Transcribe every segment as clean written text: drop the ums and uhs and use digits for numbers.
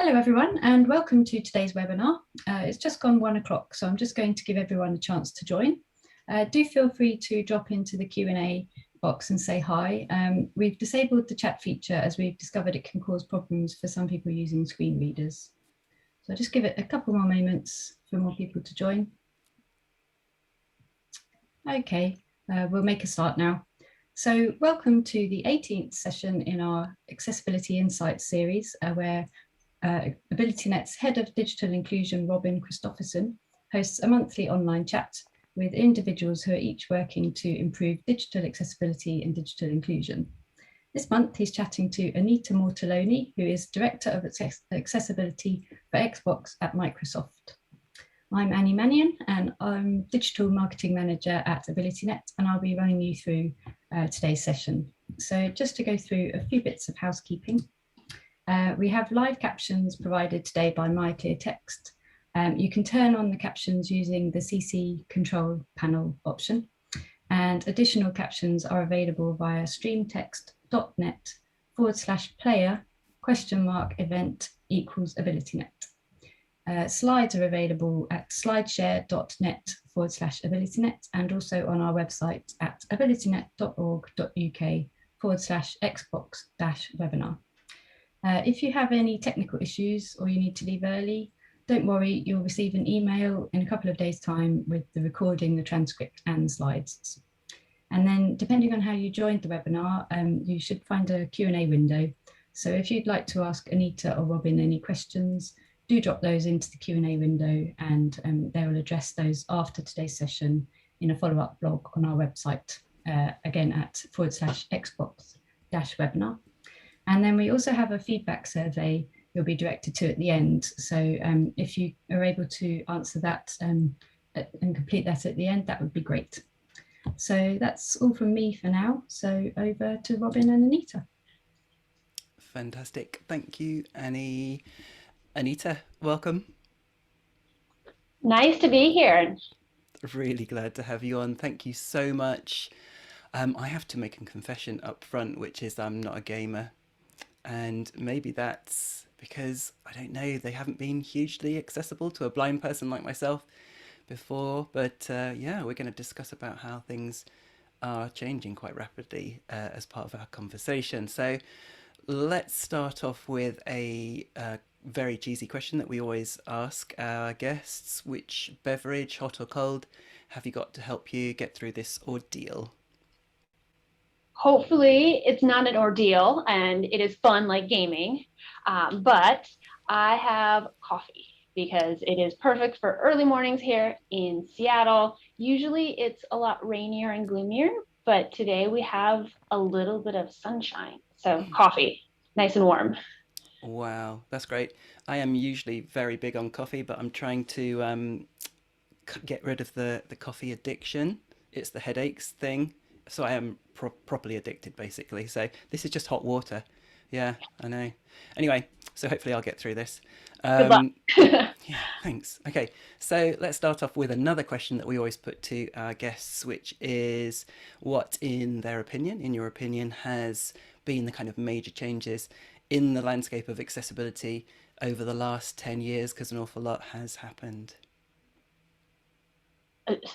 Hello everyone and welcome to today's webinar. It's just gone 1 o'clock, so I'm just going to give everyone a chance to join. Do feel free to drop into the Q&A box and say hi. We've disabled the chat feature as we've discovered it can cause problems for some people using screen readers. So I'll just give it a couple more moments for more people to join. Okay, we'll make a start now. So welcome to the 18th session in our Accessibility Insights series, where AbilityNet's Head of Digital Inclusion, Robin Christopherson, hosts a monthly online chat with individuals who are each working to improve digital accessibility and digital inclusion. This month, he's chatting to Anita Mortaloni, who is Director of Accessibility for Xbox at Microsoft. I'm Annie Mannion, and I'm Digital Marketing Manager at AbilityNet, and I'll be running you through today's session. So just to go through a few bits of housekeeping. We have live captions provided today by MyClearText. You can turn on the captions using the CC control panel option, and additional captions are available via streamtext.net/player?event=AbilityNet. Slides are available at slideshare.net/AbilityNet and also on our website at abilitynet.org.uk/xbox-webinar. If you have any technical issues or you need to leave early, don't worry, you'll receive an email in a couple of days' time with the recording, the transcript and the slides. And then depending on how you joined the webinar, you should find a Q&A window. So if you'd like to ask Anita or Robin any questions, do drop those into the Q&A window, and they will address those after today's session in a follow-up blog on our website, again at /Xbox-webinar. And then we also have a feedback survey you'll be directed to at the end. So if you are able to answer that and complete that at the end, that would be great. So that's all from me for now. So over to Robin and Anita. Fantastic. Thank you, Annie. Anita, welcome. Nice to be here. Really glad to have you on. Thank you so much. I have to make a confession up front, which is I'm not a gamer. And maybe that's because, I don't know, they haven't been hugely accessible to a blind person like myself before. But yeah, we're going to discuss about how things are changing quite rapidly as part of our conversation. So let's start off with a very cheesy question that we always ask our guests. Which beverage, hot or cold, have you got to help you get through this ordeal? Hopefully it's not an ordeal and it is fun like gaming, but I have coffee because it is perfect for early mornings here in Seattle. Usually it's a lot rainier and gloomier, but today we have a little bit of sunshine. So coffee, nice and warm. Wow, that's great. I am usually very big on coffee, but I'm trying to get rid of the coffee addiction. It's the headaches thing. So I am properly addicted, basically. So this is just hot water. Yeah, I know. Anyway, so hopefully I'll get through this. Good luck. Yeah, thanks. Okay, so let's start off with another question that we always put to our guests, which is what, in their opinion, in your opinion, has been the kind of major changes in the landscape of accessibility over the last 10 years, because an awful lot has happened.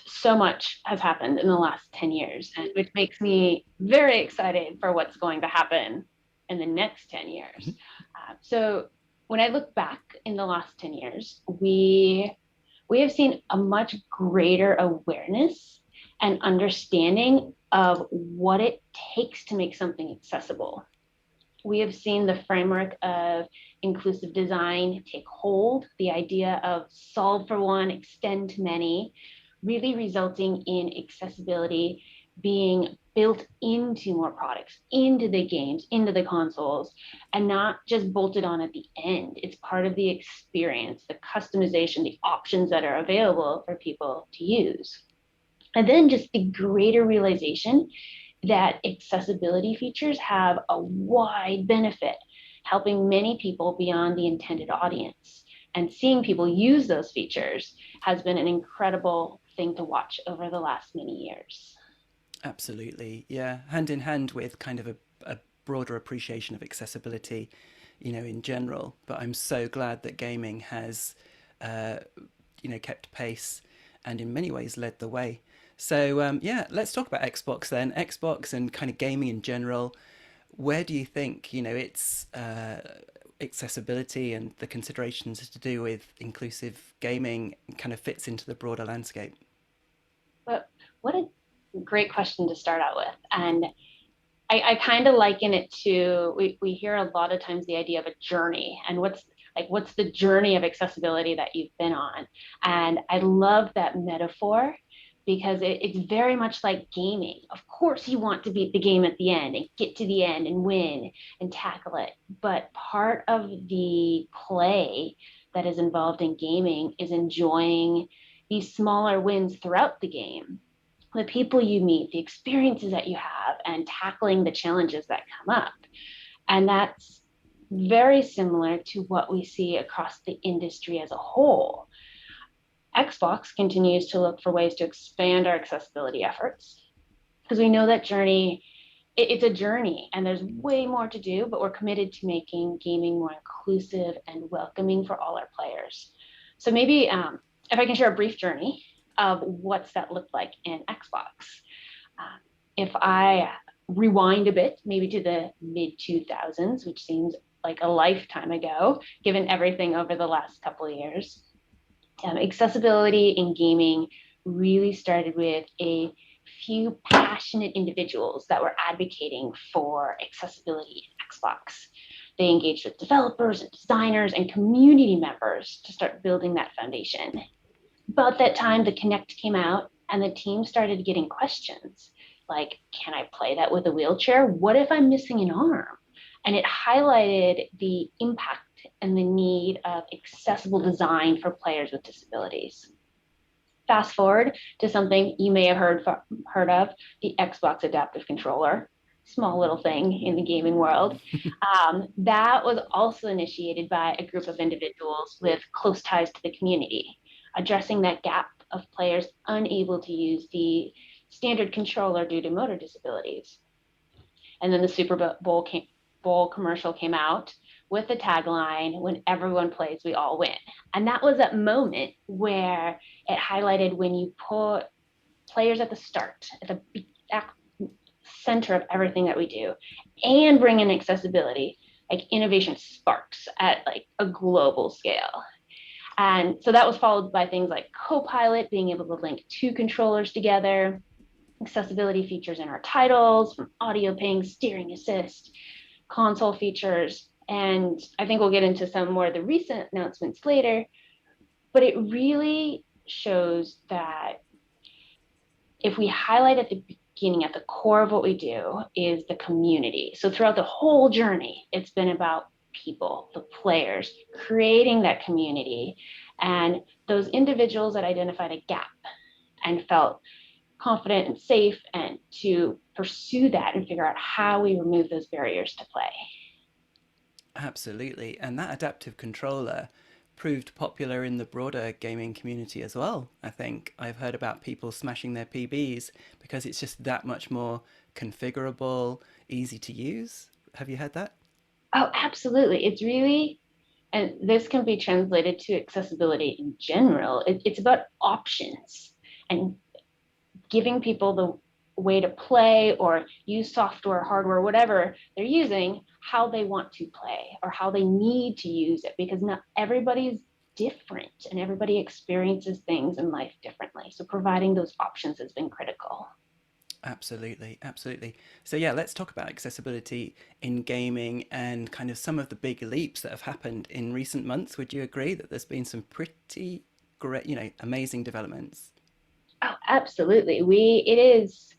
So much has happened in the last 10 years, and which makes me very excited for what's going to happen in the next 10 years. So when I look back in the last 10 years, we have seen a much greater awareness and understanding of what it takes to make something accessible. We have seen the framework of inclusive design take hold, the idea of solve for one, extend to many, really resulting in accessibility being built into more products, into the games, into the consoles, and not just bolted on at the end. It's part of the experience, the customization, the options that are available for people to use. And then just the greater realization that accessibility features have a wide benefit, helping many people beyond the intended audience. And seeing people use those features has been an incredible thing to watch over the last many years. Absolutely, yeah. Hand in hand with kind of a broader appreciation of accessibility, in general. But I'm so glad that gaming has, kept pace and in many ways led the way. So yeah, let's talk about Xbox then. Xbox and kind of gaming in general. Where do you think its accessibility and the considerations to do with inclusive gaming kind of fits into the broader landscape? But what a great question to start out with. And I kind of liken it to, we hear a lot of times the idea of a journey, and what's the journey of accessibility that you've been on? And I love that metaphor because it's very much like gaming. Of course, you want to beat the game at the end and get to the end and win and tackle it. But part of the play that is involved in gaming is enjoying these smaller wins throughout the game, the people you meet, the experiences that you have, and tackling the challenges that come up. And that's very similar to what we see across the industry as a whole. Xbox continues to look for ways to expand our accessibility efforts because we know that journey, it's a journey and there's way more to do, but we're committed to making gaming more inclusive and welcoming for all our players. So maybe if I can share a brief journey of what's that look like in Xbox. If I rewind a bit, maybe to the mid 2000s, which seems like a lifetime ago, given everything over the last couple of years, accessibility in gaming really started with a few passionate individuals that were advocating for accessibility in Xbox. They engaged with developers and designers and community members to start building that foundation. About that time, the Kinect came out and the team started getting questions like, can I play that with a wheelchair? What if I'm missing an arm? And it highlighted the impact and the need of accessible design for players with disabilities. Fast forward to something you may have heard of, the Xbox Adaptive Controller. Small little thing in the gaming world. That was also initiated by a group of individuals with close ties to the community, addressing that gap of players unable to use the standard controller due to motor disabilities. And then the Super Bowl commercial came out with the tagline, when everyone plays, we all win. And that was that moment where it highlighted when you put players at the start, at the center of everything that we do, and bring in accessibility, like innovation sparks at like a global scale. And so that was followed by things like Copilot, being able to link two controllers together, accessibility features in our titles, from audio ping, steering assist, console features. And I think we'll get into some more of the recent announcements later, but it really shows that if we highlight at the beginning, at the core of what we do is the community. So throughout the whole journey, it's been about people, the players, creating that community, and those individuals that identified a gap and felt confident and safe, and to pursue that and figure out how we remove those barriers to play. Absolutely. And that adaptive controller proved popular in the broader gaming community as well. I think I've heard about people smashing their PBs because it's just that much more configurable, easy to use. Have you heard that? Oh, absolutely. It's really, and this can be translated to accessibility in general. It's about options and giving people the way to play or use software, hardware, whatever they're using, how they want to play or how they need to use it, because not everybody's different and everybody experiences things in life differently. So providing those options has been critical. Absolutely, absolutely. So yeah, let's talk about accessibility in gaming and kind of some of the big leaps that have happened in recent months. Would you agree that there's been some pretty great, amazing developments? Oh, absolutely. It is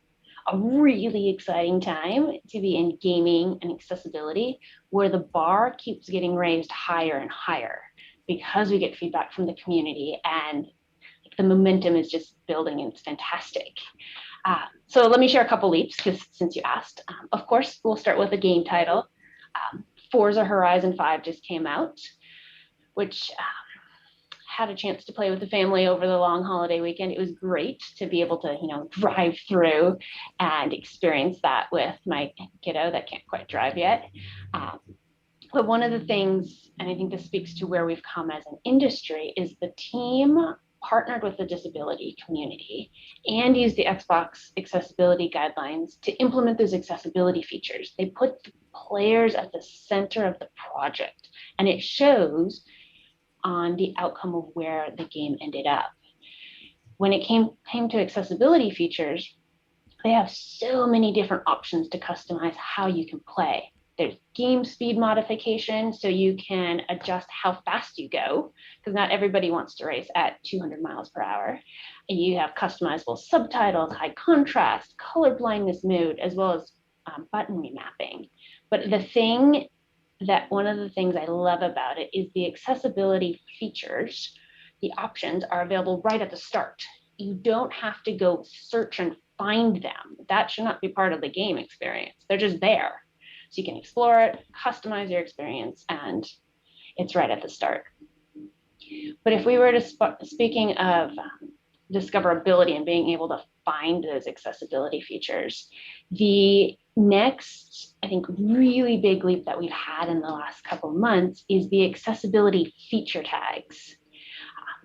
a really exciting time to be in gaming and accessibility, where the bar keeps getting raised higher and higher because we get feedback from the community, and the momentum is just building and it's fantastic. So let me share a couple leaps, because since you asked, of course, we'll start with a game title. Forza Horizon 5 just came out, which had a chance to play with the family over the long holiday weekend. It was great to be able to, drive through and experience that with my kiddo that can't quite drive yet. But one of the things, and I think this speaks to where we've come as an industry, is the team partnered with the disability community and used the Xbox accessibility guidelines to implement those accessibility features. They put the players at the center of the project, and it shows on the outcome of where the game ended up. When it came to accessibility features, they have so many different options to customize how you can play. There's game speed modification, so you can adjust how fast you go, because not everybody wants to race at 200 miles per hour. And you have customizable subtitles, high contrast, color blindness mode, as well as button remapping. But one of the things I love about it is the accessibility features. The options are available right at the start. You don't have to go search and find them. That should not be part of the game experience. They're just there. So you can explore it, customize your experience, and it's right at the start. But if we were to speaking of discoverability and being able to find those accessibility features, the next, I think, really big leap that we've had in the last couple of months is the accessibility feature tags.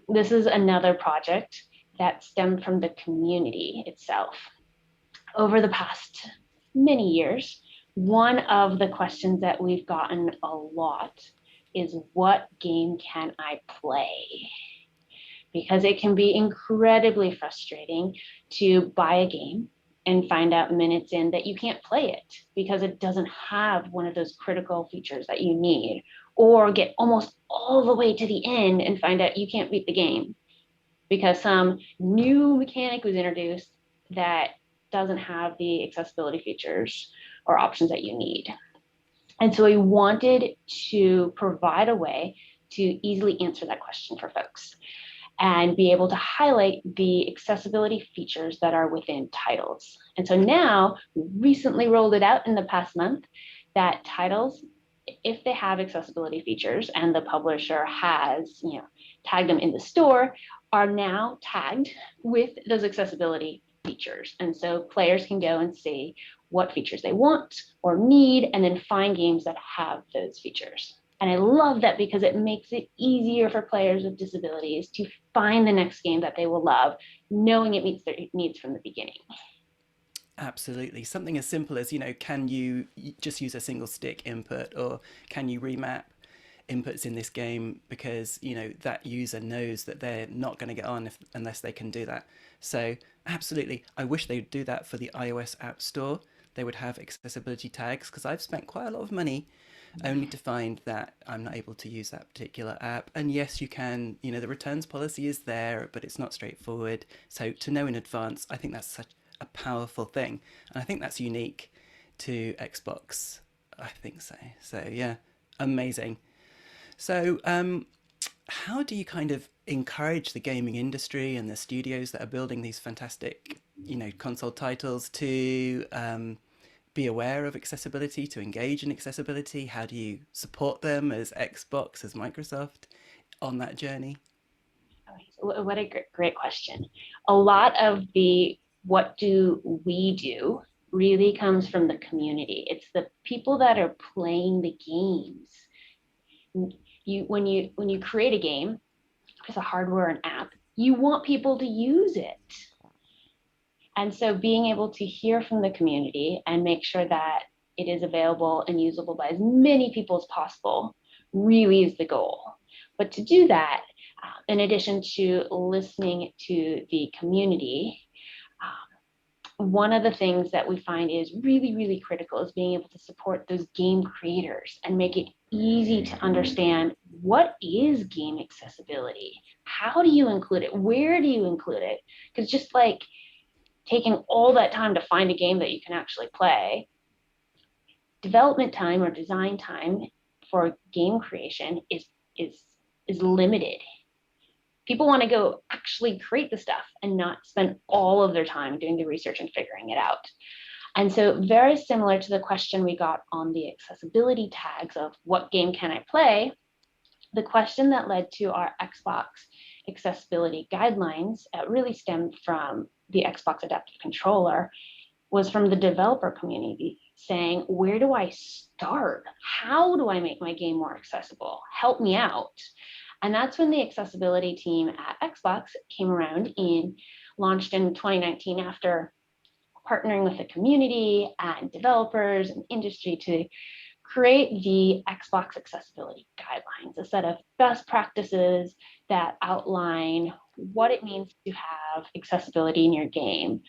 This is another project that stemmed from the community itself. Over the past many years, one of the questions that we've gotten a lot is, what game can I play? Because it can be incredibly frustrating to buy a game and find out minutes in that you can't play it because it doesn't have one of those critical features that you need, or get almost all the way to the end and find out you can't beat the game because some new mechanic was introduced that doesn't have the accessibility features or options that you need. And so we wanted to provide a way to easily answer that question for folks and be able to highlight the accessibility features that are within titles. And so now, we recently rolled it out in the past month that titles, if they have accessibility features and the publisher has, tagged them in the store, are now tagged with those accessibility features. And so players can go and see what features they want or need, and then find games that have those features. And I love that because it makes it easier for players with disabilities to find the next game that they will love, knowing it meets their needs from the beginning. Absolutely. Something as simple as, can you just use a single stick input, or can you remap inputs in this game, because, that user knows that they're not going to get on unless they can do that. So absolutely. I wish they'd do that for the iOS App Store. They would have accessibility tags, because I've spent quite a lot of money only to find that I'm not able to use that particular app. And yes, you can, the returns policy is there, but it's not straightforward. So to know in advance, I think that's such a powerful thing. And I think that's unique to Xbox. I think so. So yeah, amazing. So how do you kind of encourage the gaming industry and the studios that are building these fantastic, console titles to be aware of accessibility, to engage in accessibility? How do you support them as Xbox, as Microsoft on that journey? What a great question. A lot of the what do we do really comes from the community. It's the people that are playing the games. When you create a game, it's a hardware and app, you want people to use it. And so being able to hear from the community and make sure that it is available and usable by as many people as possible really is the goal. But to do that, in addition to listening to the community, one of the things that we find is really, really critical is being able to support those game creators and make it easy to understand, what is game accessibility? How do you include it? Where do you include it? Because just like taking all that time to find a game that you can actually play, development time or design time for game creation is limited. People want to go actually create the stuff and not spend all of their time doing the research and figuring it out. And so very similar to the question we got on the accessibility tags of what game can I play, the question that led to our Xbox accessibility guidelines really stemmed from the Xbox Adaptive Controller, was from the developer community saying, where do I start? How do I make my game more accessible? Help me out. And that's when the accessibility team at Xbox came around and launched in 2019 after partnering with the community and developers and industry to create the Xbox accessibility guidelines, a set of best practices that outline what it means to have accessibility in your game,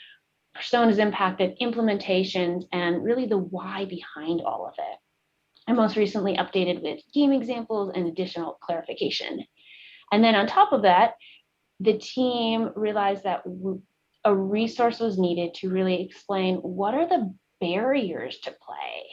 personas impacted, implementations, and really the why behind all of it. And most recently updated with game examples and additional clarification. And then on top of that, the team realized that a resource was needed to really explain what are the barriers to play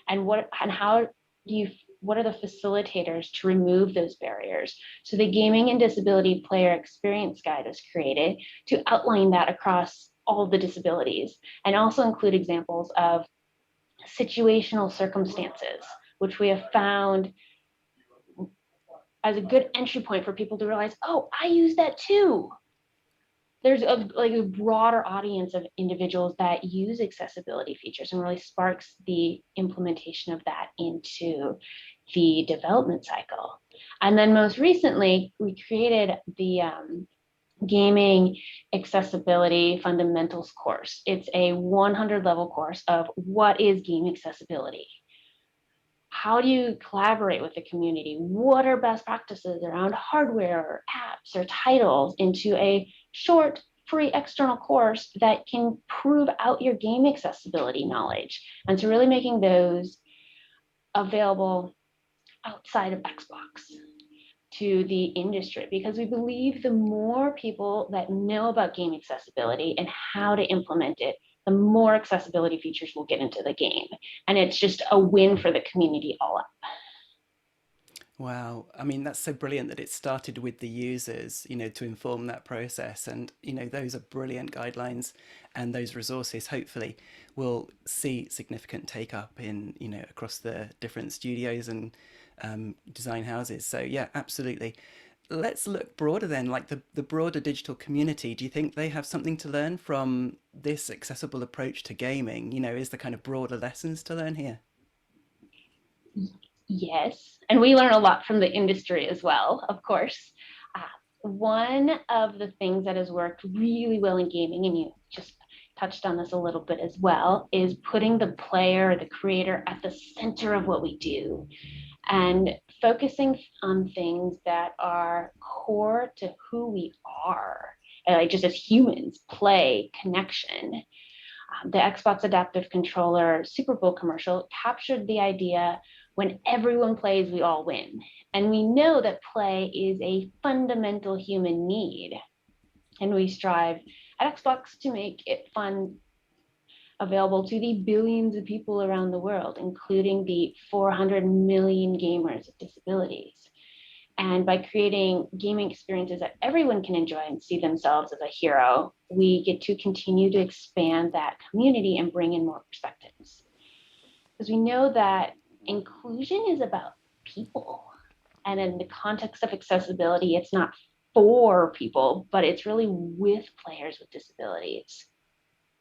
and what are the facilitators to remove those barriers. So the Gaming and Disability Player Experience Guide was created to outline that across all the disabilities and also include examples of situational circumstances, which we have found as a good entry point for people to realize, oh, I use that too. There's a broader audience of individuals that use accessibility features and really sparks the implementation of that into the development cycle. And then most recently, we created the Gaming Accessibility Fundamentals course. It's a 100 level course of what is game accessibility? How do you collaborate with the community? What are best practices around hardware or apps or titles into a short, free external course that can prove out your game accessibility knowledge? And so really making those available outside of Xbox to the industry, because we believe the more people that know about game accessibility and how to implement it, the more accessibility features will get into the game. And it's just a win for the community all up. Wow. I mean, that's so brilliant that it started with the users, to inform that process. And, those are brilliant guidelines, and those resources hopefully will see significant take up in, across the different studios and design houses. So yeah, absolutely. Let's look broader then, like the broader digital community. Do you think they have something to learn from this accessible approach to gaming? Is there kind of broader lessons to learn here? Yes, and we learn a lot from the industry as well, of course. One of the things that has worked really well in gaming, and you just touched on this a little bit as well, is putting the player, the creator at the center of what we do and focusing on things that are core to who we are, like just as humans, play, connection. The Xbox Adaptive Controller Super Bowl commercial captured the idea when everyone plays, we all win. And we know that play is a fundamental human need. And we strive at Xbox to make it fun, available to the billions of people around the world, including the 400 million gamers with disabilities. And by creating gaming experiences that everyone can enjoy and see themselves as a hero, we get to continue to expand that community and bring in more perspectives. Because we know that inclusion is about people. And in the context of accessibility, it's not for people, but it's really with players with disabilities.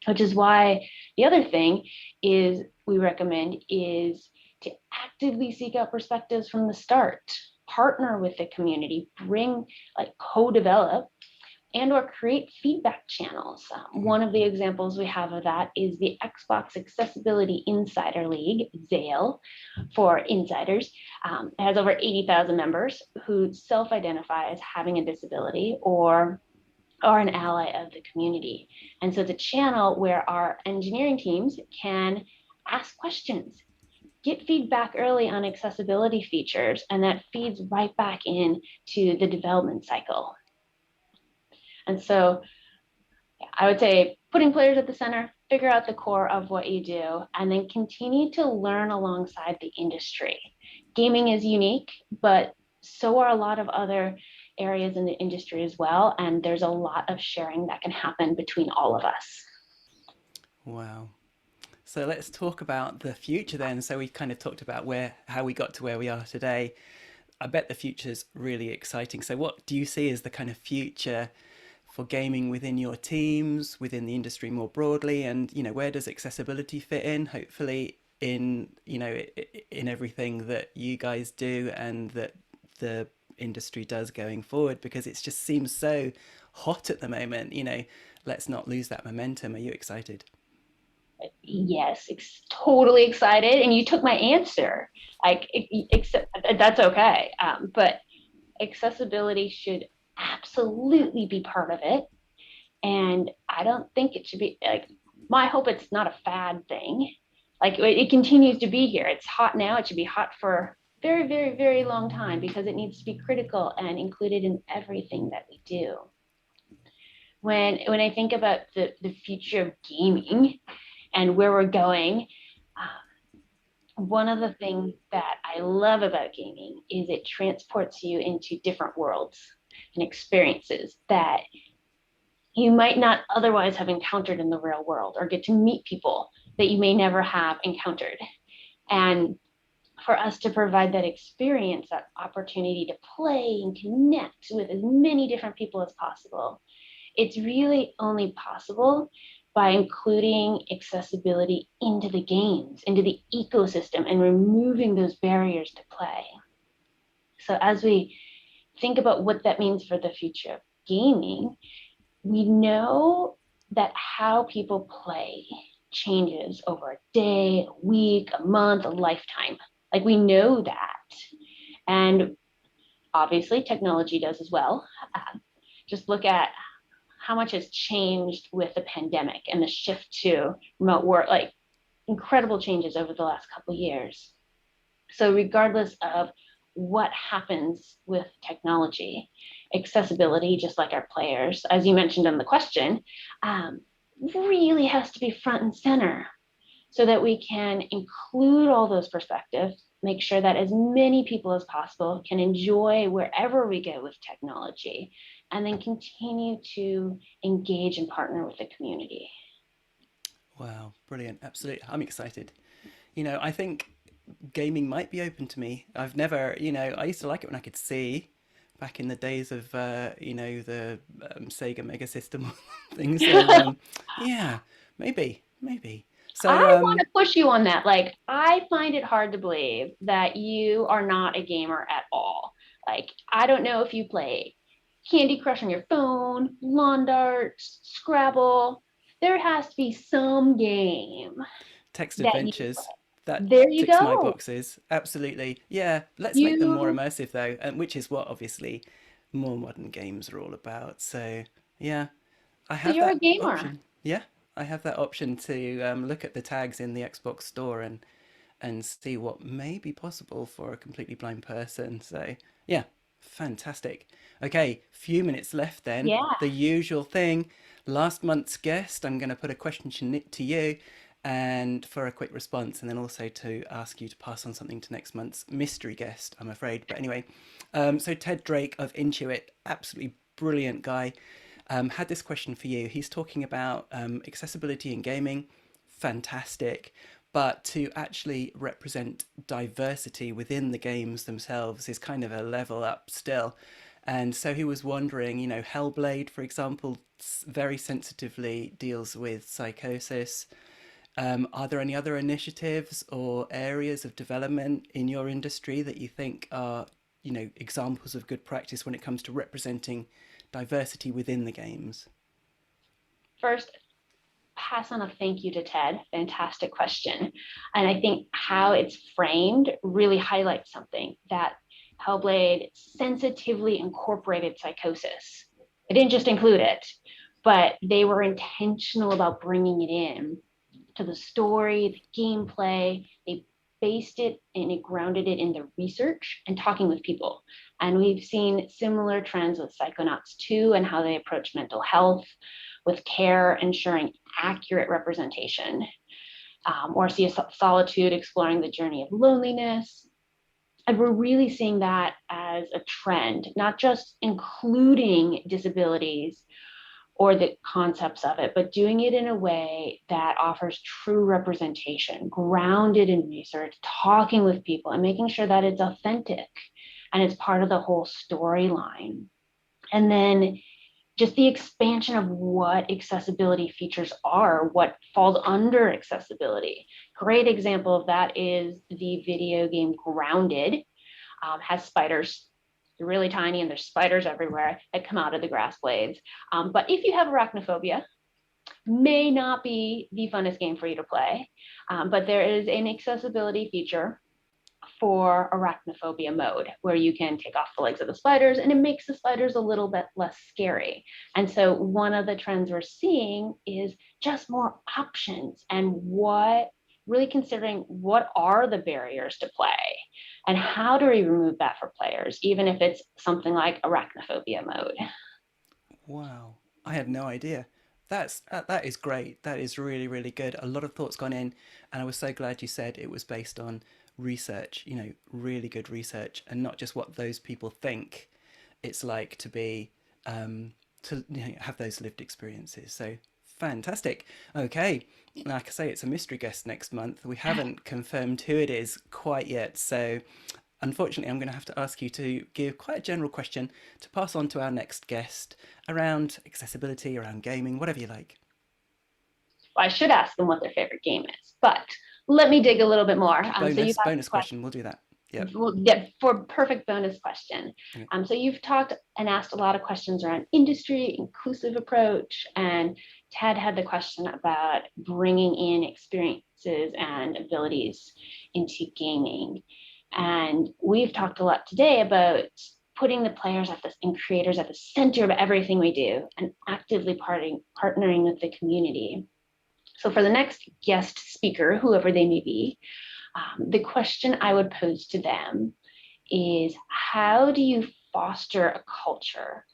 Which is why the other thing is we recommend is to actively seek out perspectives from the start, partner with the community, bring, co-develop, and or create feedback channels. One of the examples we have of that is the Xbox Accessibility Insider League, XAIL, for insiders. It has over 80,000 members who self-identify as having a disability or are an ally of the community. And so it's a channel where our engineering teams can ask questions, get feedback early on accessibility features, and that feeds right back into the development cycle. And so I would say putting players at the center, figure out the core of what you do, and then continue to learn alongside the industry. Gaming is unique, but so are a lot of other areas in the industry as well. And there's a lot of sharing that can happen between all of us. Wow. So let's talk about the future then. So we kind of talked about how we got to where we are today. I bet the future's really exciting. So what do you see as the kind of future for gaming within your teams, within the industry more broadly, and where does accessibility fit in? Hopefully, in in everything that you guys do and that the industry does going forward, because it just seems so hot at the moment. Let's not lose that momentum. Are you excited? Yes, totally excited. And you took my answer. Like, that's okay. But accessibility should absolutely be part of it. And I don't think it should be like, my hope it's not a fad thing. Like, it continues to be here. It's hot now. It should be hot for very, very, very long time, because it needs to be critical and included in everything that we do. When I think about the future of gaming and where we're going, one of the things that I love about gaming is it transports you into different worlds and experiences that you might not otherwise have encountered in the real world, or get to meet people that you may never have encountered. And for us to provide that experience, that opportunity to play and connect with as many different people as possible, it's really only possible by including accessibility into the games, into the ecosystem, and removing those barriers to play. So as we think about what that means for the future of gaming, we know that how people play changes over a day, a week, a month, a lifetime. Like, we know that. And obviously technology does as well. Just look at how much has changed with the pandemic and the shift to remote work, like incredible changes over the last couple of years. So regardless of what happens with technology, accessibility, just like our players, as you mentioned in the question, really has to be front and center, so that we can include all those perspectives, make sure that as many people as possible can enjoy wherever we go with technology, and then continue to engage and partner with the community. Wow, brilliant. Absolutely. I'm excited. I think gaming might be open to me. I've never, I used to like it when I could see, back in the days of, the Sega Mega System things. So, yeah, maybe. So, I want to push you on that. Like, I find it hard to believe that you are not a gamer at all. Like, I don't know if you play Candy Crush on your phone, Lawn Darts, Scrabble. There has to be some game text that you play. adventures, that There you ticks my go. boxes. Absolutely. Yeah, let's make them more You, immersive though, and which is what obviously more modern games are all about. So, yeah, I so have you're a that gamer. option. Yeah, I have that option to look at the tags in the Xbox store and see what may be possible for a completely blind person. So, yeah, fantastic. Okay, few minutes left then. Yeah. The usual thing. Last month's guest, I'm going to put a question to you and for a quick response, and then also to ask you to pass on something to next month's mystery guest, I'm afraid. But anyway, so Ted Drake of Intuit, absolutely brilliant guy, had this question for you. He's talking about accessibility in gaming, fantastic, but to actually represent diversity within the games themselves is kind of a level up still. And so he was wondering, Hellblade, for example, very sensitively deals with psychosis. Are there any other initiatives or areas of development in your industry that you think are, examples of good practice when it comes to representing diversity within the games? First, pass on a thank you to Ted. Fantastic question. And I think how it's framed really highlights something, that Hellblade sensitively incorporated psychosis. They didn't just include it, but they were intentional about bringing it in to the story, the gameplay. They based it and it grounded it in the research and talking with people. And we've seen similar trends with Psychonauts 2 and how they approach mental health with care, ensuring accurate representation. Or Sea of Solitude, exploring the journey of loneliness. And we're really seeing that as a trend, not just including disabilities or the concepts of it, but doing it in a way that offers true representation, grounded in research, talking with people, and making sure that it's authentic and it's part of the whole storyline. And then just the expansion of what accessibility features are, what falls under accessibility. Great example of that is the video game Grounded. Has spiders. They're really tiny and there's spiders everywhere that come out of the grass blades. But if you have arachnophobia, may not be the funnest game for you to play, but there is an accessibility feature for arachnophobia mode where you can take off the legs of the spiders and it makes the spiders a little bit less scary. And so one of the trends we're seeing is just more options and really considering what are the barriers to play and how do we remove that for players, even if it's something like arachnophobia mode. Wow, I had no idea. That is great. That is really, really good. A lot of thoughts gone in, and I was so glad you said it was based on research. You know, really good research, and not just what those people think it's like to be have those lived experiences. So fantastic. Okay, like I say, it's a mystery guest next month. We haven't confirmed who it is quite yet, so unfortunately, I'm going to have to ask you to give quite a general question to pass on to our next guest around accessibility, around gaming, whatever you like. Well, I should ask them what their favorite game is, but let me dig a little bit more. Bonus question, we'll do that. Yep. Well, yeah, for perfect bonus question. Okay. So you've talked and asked a lot of questions around industry, inclusive approach, and Ted had the question about bringing in experiences and abilities into gaming. And we've talked a lot today about putting the players and creators at the center of everything we do and actively partnering with the community. So for the next guest speaker, whoever they may be, the question I would pose to them is, how do you foster a culture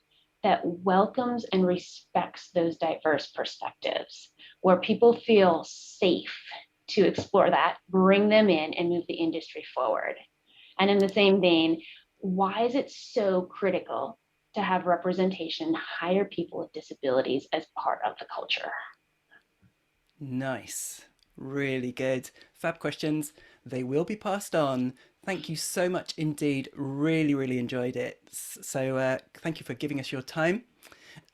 that welcomes and respects those diverse perspectives, where people feel safe to explore that, bring them in, and move the industry forward? And in the same vein, why is it so critical to have representation, hire people with disabilities as part of the culture? Nice. Really good. Fab questions. They will be passed on. Thank you so much indeed. Really, really enjoyed it. So thank you for giving us your time.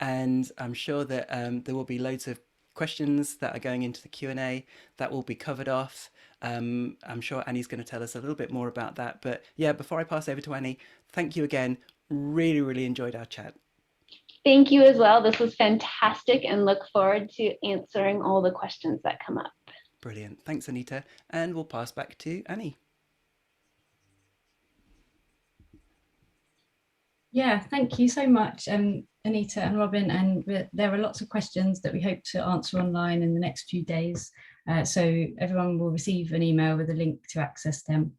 And I'm sure that there will be loads of questions that are going into the Q&A that will be covered off. I'm sure Annie's going to tell us a little bit more about that. But yeah, before I pass over to Annie, thank you again. Really, really enjoyed our chat. Thank you as well. This was fantastic and look forward to answering all the questions that come up. Brilliant. Thanks, Anita. And we'll pass back to Annie. Yeah, thank you so much, Anita and Robin. And there are lots of questions that we hope to answer online in the next few days. So everyone will receive an email with a link to access them.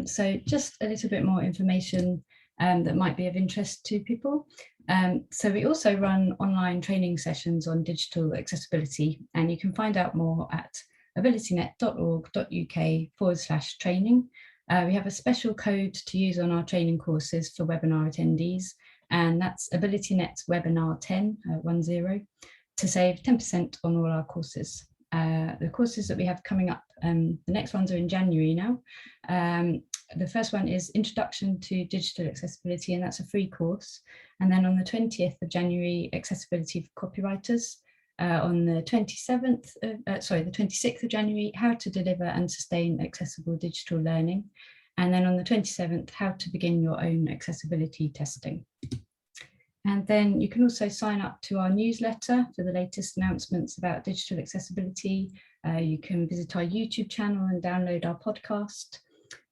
So just a little bit more information that might be of interest to people. So we also run online training sessions on digital accessibility, and you can find out more at abilitynet.org.uk/training. We have a special code to use on our training courses for webinar attendees, and that's AbilityNet webinar 10, to save 10% on all our courses. The courses that we have coming up, the next ones are in January now. The first one is Introduction to Digital Accessibility, and that's a free course. And then on the 20th of January, Accessibility for Copywriters. On the 26th of January, How to Deliver and Sustain Accessible Digital Learning. And then on the 27th, How to Begin Your Own Accessibility Testing. And then you can also sign up to our newsletter for the latest announcements about digital accessibility. You can visit our YouTube channel and download our podcast.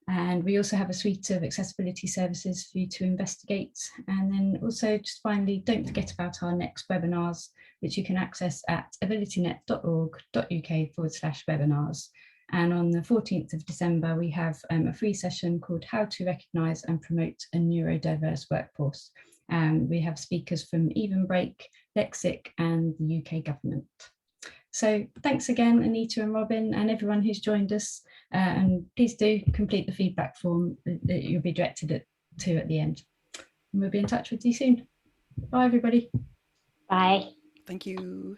And we also have a suite of accessibility services for you to investigate. And then also, just finally, don't forget about our next webinars, which you can access at abilitynet.org.uk/webinars. And on the 14th of December, we have a free session called How to Recognise and Promote a Neurodiverse Workforce. We have speakers from Even Break, Lexic, and the UK government. So thanks again, Anita and Robin, and everyone who's joined us. And please do complete the feedback form that you'll be directed to at the end. And we'll be in touch with you soon. Bye, everybody. Bye. Thank you.